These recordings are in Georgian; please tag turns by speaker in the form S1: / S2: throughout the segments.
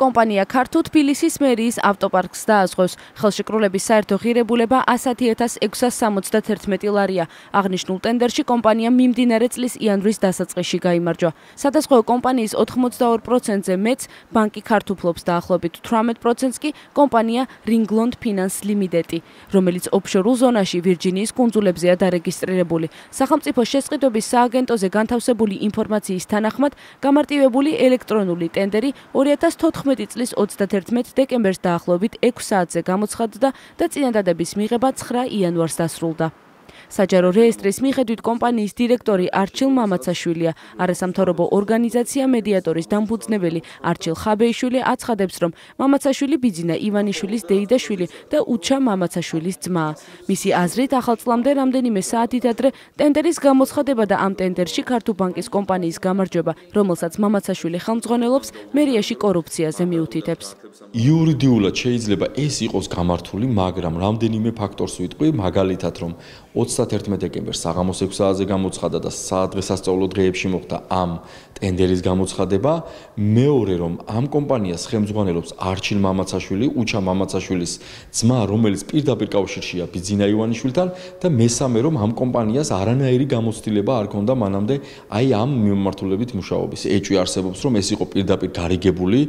S1: კომპანია ქართუ თბილისის მერიის ავტოპარკს დაასხოს. ხელშეკრულების საერთო ღირებულება 100.671 ლარია. აღნიშნულ ტენდერში კომპანიამ მიმდინარე წლის იანვრის დასაწყისში გაიმარჯვა. სადაზღვევო კომპანიის 82%-ზე მეც ბანკი ქართუ ფლობს, დაახლოებით 18%-ს კი კომპანია Ringlond Finance Limited, რომელიც ოფშორულ ზონაში ვირჯინიის კუნძულებზეა დარეგისტრირებული. სახელმწიფო შესყიდვების სააგენტოზე განთავსებული ინფორმაციის თანახმად, გამარტივებული ელექტრონული ტენდერი 2014 წლის 31 დეკემბერს დაახლოებით 6 საათზე გამოცხადდა და წინადადების მიღება 9 იანვარს დასრულდა. საჯარო რეესტრის მიხედვით კომპანიის დირექტორი არჩილ მამაცაშვილია. არასამთავრობო ორგანიზაცია მედიატორის დამფუძნებელი არჩილ ხაბეიშვილი აცხადებს, რომ მამაცაშვილი ბიძინა ივანიშვილის დეიდაშვილი და უჩა მამაცაშვილის ძმაა. მისი აზრით, ახალწლამდე რამდენიმე საათით ადრე ტენდერის გამოცხადება და ამ ტენდერში ქართუ ბანკის კომპანიის გამარჯვება, რომელსაც მამაცაშვილი ხელმძღვანელობს, მერიაში კორუფციაზე მიუთითებს.
S2: იურიდიულად შეიძლება ეს იყოს გამართული, მაგრამ რამდენიმე ფაქტორს ვიტყვი, მაგალითად, რომ 31 დეკემბერს საღამოს 6 საათზე გამოცხადა და სადღესასწაულო დღეებში მოხდა ამ ტენდერის გამოცხადება. მეორე, რომ ამ კომპანიას ხელმძღვანელობს არჩილ მამაცაშვილი, უჩა მამაცაშვილის ძმა, რომელიც პირდაპირ კავშირშია ბიძინა ივანიშვილთან და მესამე, რომ ამ კომპანიას არანაირი გამოცდილება არ ჰქონდა მანამდე ამ მიმართულებით მუშაობის. ეჭვი არსებობს, რომ ეს იყო პირდაპირ გარიგებული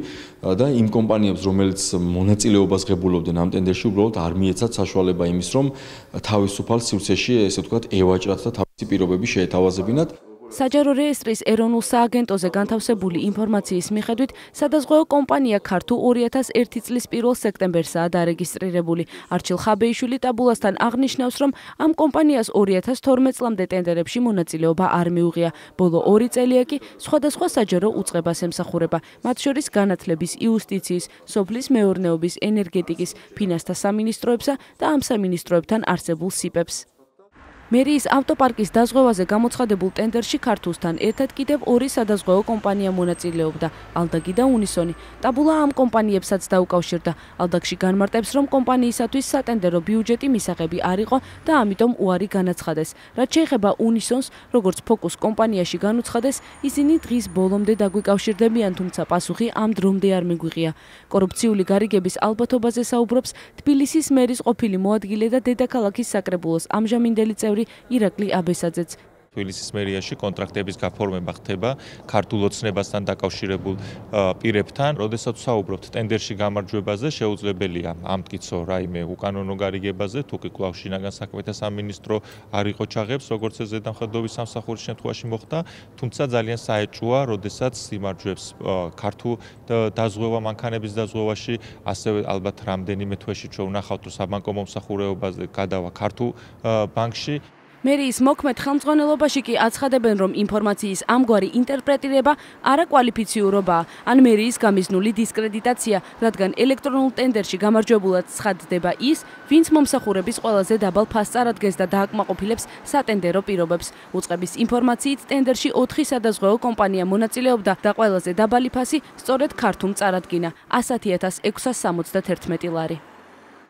S2: და იმ კომპანიებს, რომელიც მონაწილეობას ღებულობდნენ ამ ტენდერში, უბრალოდ არ მიეცათ საშუალება იმის, რომ თავისუფალ სივრცეში, ესე ვთქვათ, ევაჭრათ და თავისი პირობები შეეთავაზებინათ.
S1: საჯარო რეესტრის ეროვნულ სააგენტოზე განთავსებული ინფორმაციის მიხედვით, სადაზღვევო კომპანია ქართუ 2001 წლის 1 სექტემბერსაა დარეგისტრირებული. არჩილ ხაბეიშვილი ტაბულასთან აღნიშნავს, რომ ამ კომპანიას 2012 წლამდე ტენდერებში მონაწილეობა არ მიუღია. ბოლო 2 წელია კი სხვადასხვა საჯარო უწყებას ემსახურება, მათ შორის განათლების, იუსტიციის, სოფლის მეურნეობის, ენერგეტიკის, ფინანსთა სამინისტროებსა და ამ სამინისტროებთან არსებულ სიპებს. მერიის ავტოპარკის დაზღვევაზე გამოცხადებულ ტენდერში ქართუსთან ერთად კიდევ 2 სადაზღვევო კომპანია მონაწილეობდა, ალდაგი და უნისონი. ტაბულა ამ კომპანიებსაც დაუკავშირდა. ალდაგში განმარტებს, რომ კომპანიისათვის სატენდერო ბიუჯეტი მისაღები არ იყო და ამიტომ უარი განაცხადეს. რაც შეეხება უნისონს, როგორც ფოკუს კომპანიაში განუცხადეს, ისინი დღის ბოლომდე დაგვიკავშირდებიან, თუმცა პასუხი ამ დრომდე არ მიგვიღია. კორუფციული გარიგების ალბათობაზე საუბრობს თბილისის მერის ყოფილი მოადგილე და დედაქალაქის საკრებულოს ამჟამინდელი წევრი ირაკლი აბესაძეც.
S3: თბილისის მერიაში კონტრაქტების გაფორმება ხდება ქართულ ოცნებასთან დაკავშირებულ პირებთან. როდესაც საუბრობთ ტენდერში გამარჯვებაზე, შეუძლებელია ამტკიცო რაიმე უკანონო გარიგებაზე, თუ კი კვლავ შინაგან საქმეთა სამინისტრო არ იყო ჩაღებს, როგორც ეს ზედამხედველობის სამსახურის შემთხვევაში მოხდა, თუმცა ძალიან საეჭვოა, როდესაც იმარჯვებს ქართულ დაზღვევა მანქანების დაზღვევაში, ასევე ალბათ რამდენიმე თვეში ჩვენ ვნახავთ, რომ საბანკო მომსახურეობაზე გადავა ქართულ ბანკში.
S1: მერიის მოქმედ ხელმძღვანელობაში კი აცხადებენ, რომ ინფორმაციის ამგვარი ინტერპრეტირება არაკვალიფიციურობაა, ან მერიის გამიზნული დისკრედიტაცია, რადგან ელექტრონულ ტენდერში გამარჯვებულად ცხადდება ის, ვინც მომსახურების ყველაზე დაბალ ფასს წარადგენს და დააკმაყოფილებს სატენდერო პირობებს. უწყების ინფორმაციით ტენდერში 4 სადაზღვევო კომპანია მონაწილეობდა და ყველაზე დაბალი ფასი სწორედ ქართუმ წარადგინა 100.671 ლარი.